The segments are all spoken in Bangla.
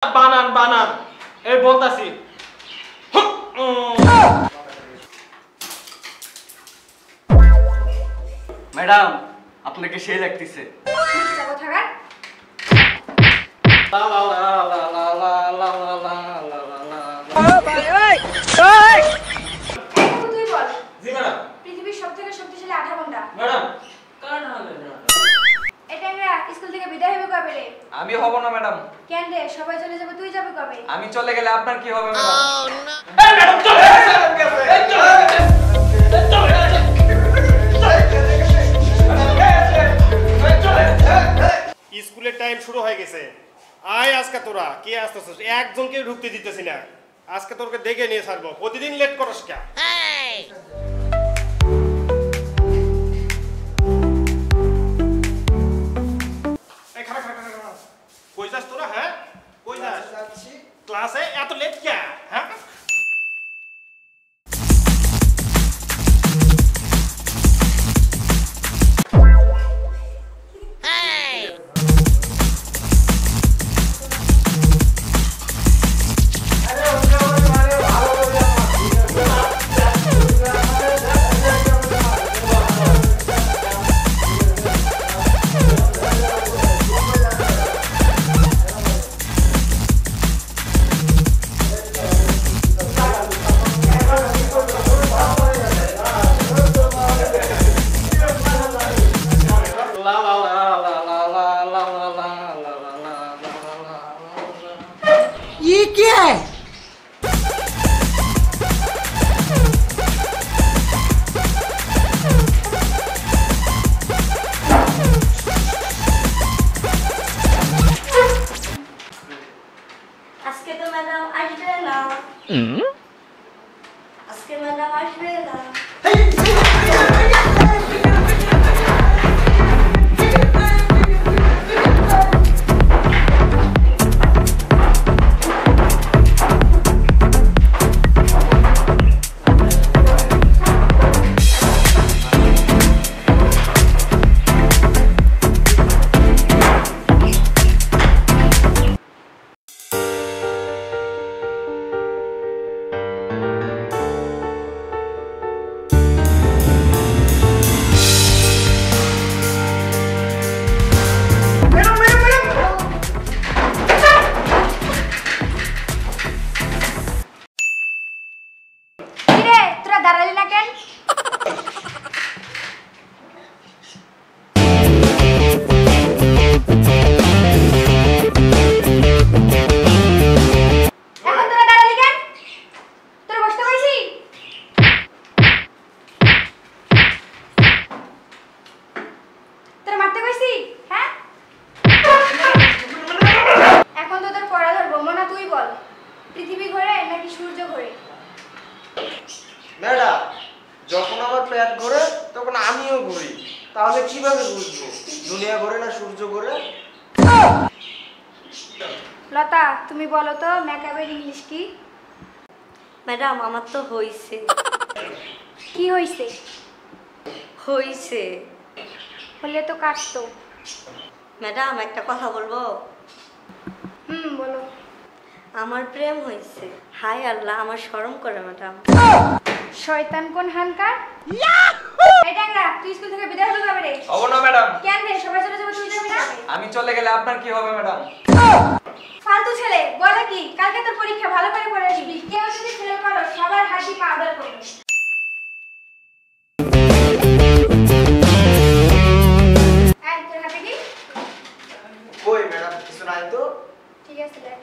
বানান বানান এই বলতাছি। ম্যাডাম আপনাকে সেই লাগতেছে। পৃথিবীর সবথেকে শক্তিশালী আধা ঘন্টা। ম্যাডাম স্কুল থেকে বিদায় হবে কবে রে? আমি হব না ম্যাডাম। কেন রে? সবাই চলে যাবে, তুই যাবে কবে? আমি চলে গেলে আপনার কি হবে ম্যাডাম? এই ম্যাডাম চলে স্কুলের টাইম শুরু হয়ে গেছে। আয় আজকে তোরা কে আসতেছিস? একজনকে ঢুকতে দিতেছি না। আজকে তোরকে দেখে নিয়ে ছাড়বো। প্রতিদিন লেট করস কেন? কই যাস তোরা? হ্যাঁ কই যাস? ক্লাসে এত লেট কে? হ্যাঁ ये क्या है? আজকে তো ম্যাডাম আসবে না। আজকে ম্যাডাম আসবে না। দাঁড়ালি না কেন? এখন তোরা দাঁড়ালি কেন? তোরা বসতে পারছি? তোরা মারতে কইছি? হ্যাঁ এখন তো তোর পড়া ধরবো। মনা তুই বল, পৃথিবী ঘোরে নাকি সূর্য ঘোরে? ম্যাডাম যখন আমার পেট ঘোরে তখন আমিও ঘুরি, তাহলে কিভাবে বুঝবো দুনিয়া ঘোরে না সূর্য ঘোরে? লতা তুমি বলো তো মেকআপের ইংলিশ কি? ম্যাডাম আমার তো হইছে। কি হইছে? হইছে হলে তো কাটতো। ম্যাডাম একটা কথা বলবো? বলো। আমার প্রেম হইছে। হাই আল্লাহ, আমার শরম করে ম্যাডাম। শয়তান কোন হানকার? এই ট্যাংরা তুই স্কুল থেকে বিদায় হতে যাবে রে? হব না ম্যাডাম। কেন রে? সবাই চলে যাবে, তুই যাবি না? আমি চলে গেলে আপনার কি হবে ম্যাডাম? ফালতু ছেলে বলে কি? কালকে তোর পরীক্ষা, ভালো করে পড়ে আসবি। কেউ যদি ফেল করো সবার হাসি পাউডার করবে। এই তোর হাতে কি? কই ম্যাডাম কিছু নাই তো। ঠিক আছে দেখ।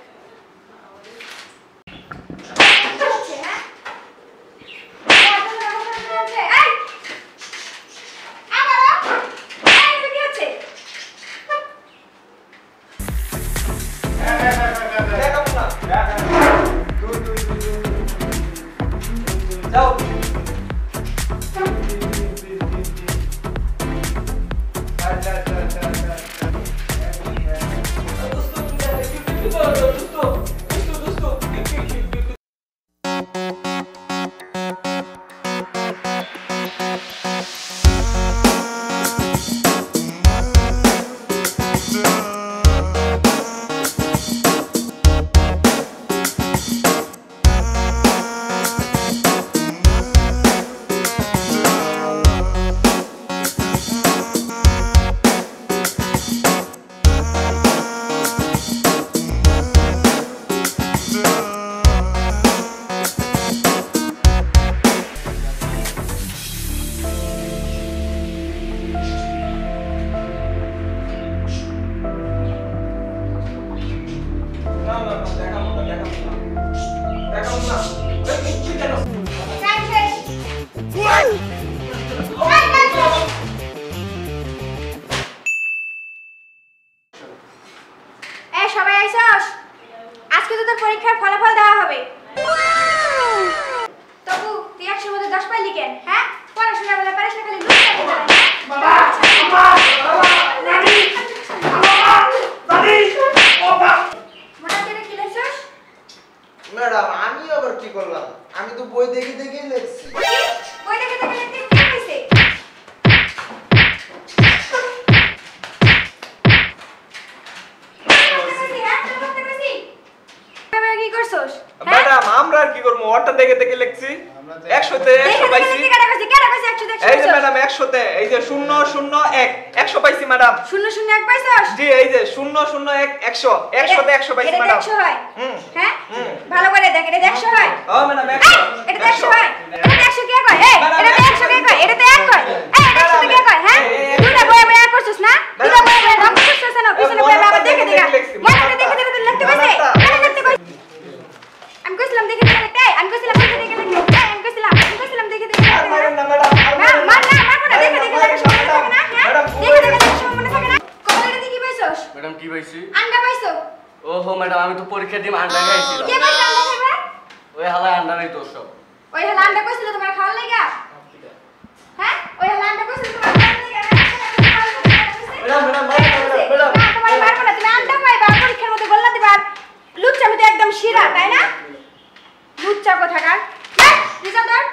আজকে তো তোর পরীক্ষার ফলাফল দেওয়া হবে। তবু তুই 100 মধ্যে 10 পাইলি কেন? হ্যাঁ, পড়াশোনা বলে পারিস না, খালি লুচ্চা খেতে পারিস। বাবা মোটা করে কি লেখছস? ম্যাডাম আমি আবার কি করলাম? আমি তো বই দেখে দেখেই লিখছি। বই দেখে দেখে লিখতে কি হইছে? কি করছস? ম্যাডাম আমরা আর কি করব? ওটা দেখে দেখে লিখছি। 100 তে 100 পাইছি। এই যে ম্যাডাম 100 তে এই যে 001 100 পাইছি ম্যাডাম। 001 পাইছস? জি এই যে 001 100 100 তে 100 পাইছি ম্যাডাম। এটা 100 হয়? হুম। হ্যাঁ? ভালো করে দেখ, এটা 100 হয়? ও ম্যাডাম 100 এটা 100 হয়? এটা 100 কে কয়? এই এটা 100 কে কয়? এটা তো 1 কয়। এই এটা 100 কে কয়? হ্যাঁ? দুটা বই বই করছস না? দুটা বই বই রং করছস না? পিছনে বই আবার দেখে দেখে। মনে দেখে দেখে তুই লিখতে কইছিস? কেন লিখতে কইছিস? আমি কইছিলাম দেখে দেখে লিখতে। আমি কইছিলাম দেখে দেখে লিখতে। আমি কইছিলাম দেখে দেখে লিখতে। মারেন না ম্যাডাম। মার না দেখে দেখে লেখার সময় মনে থাকে না? হ্যাঁ? দেখে দেখে লেখার সময় মনে থাকে না? কপালে তুই কি পাইছস? ম্যাডাম কি পাইছি? আন্ডা পাইছো? ওহো ম্যাডাম আমি তো পরীক্ষা দিয়ে আন্ডা খাইছিলাম। কে পাইছো আন্ডা খাইবা? ওই হালা আন্ডা নাই তো সব। ওই হলা আন্ডা কইছিল তোমার খাওয়ার লাগা? হ্যাঁ? ওই হলা আন্ডা কইছিল তোমার খাওয়ার লাগা? ম্যাডাম না তোমার মারবো না, তুমি আন্ডা পাইবা পরীক্ষার মধ্যে গোল্লা দিবা। লুচ্চা মধ্যে একদম শিরা, তাই না? লুচ্চা কোথাকার? রেজাল্ট দর।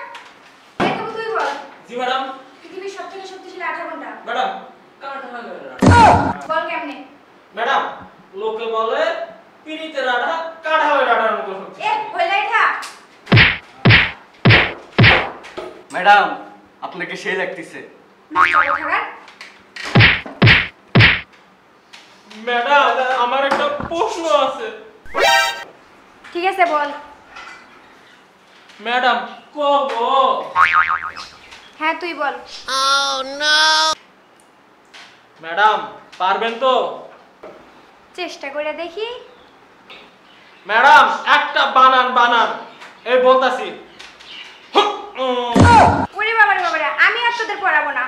দেখো তুই বল। জি ম্যাডাম। পৃথিবীর সবথেকে শক্তিশালী আঠা কোনটা? ম্যাডাম কাটা লাগে। বল কেমনে? ম্যাডাম লোকে বলে পিড়িতে রাধা কাটা হয় রাধার মতো শক্তি। হইলা এটা? ম্যাডাম আপনাকে সেই লাগতেছে। লুচ্চা কোথাকার? ম্যাডাম আমার একটা প্রশ্ন আছে। ঠিক আছে বল। ম্যাডাম কব? হ্যাঁ তুই বল। ম্যাডাম পারবেন তো? চেষ্টা করে দেখি। ম্যাডাম একটা বানান এই বলতাছি। ওরে বাবা রে বাবা রে, আমি আর তোদের পড়াবো না।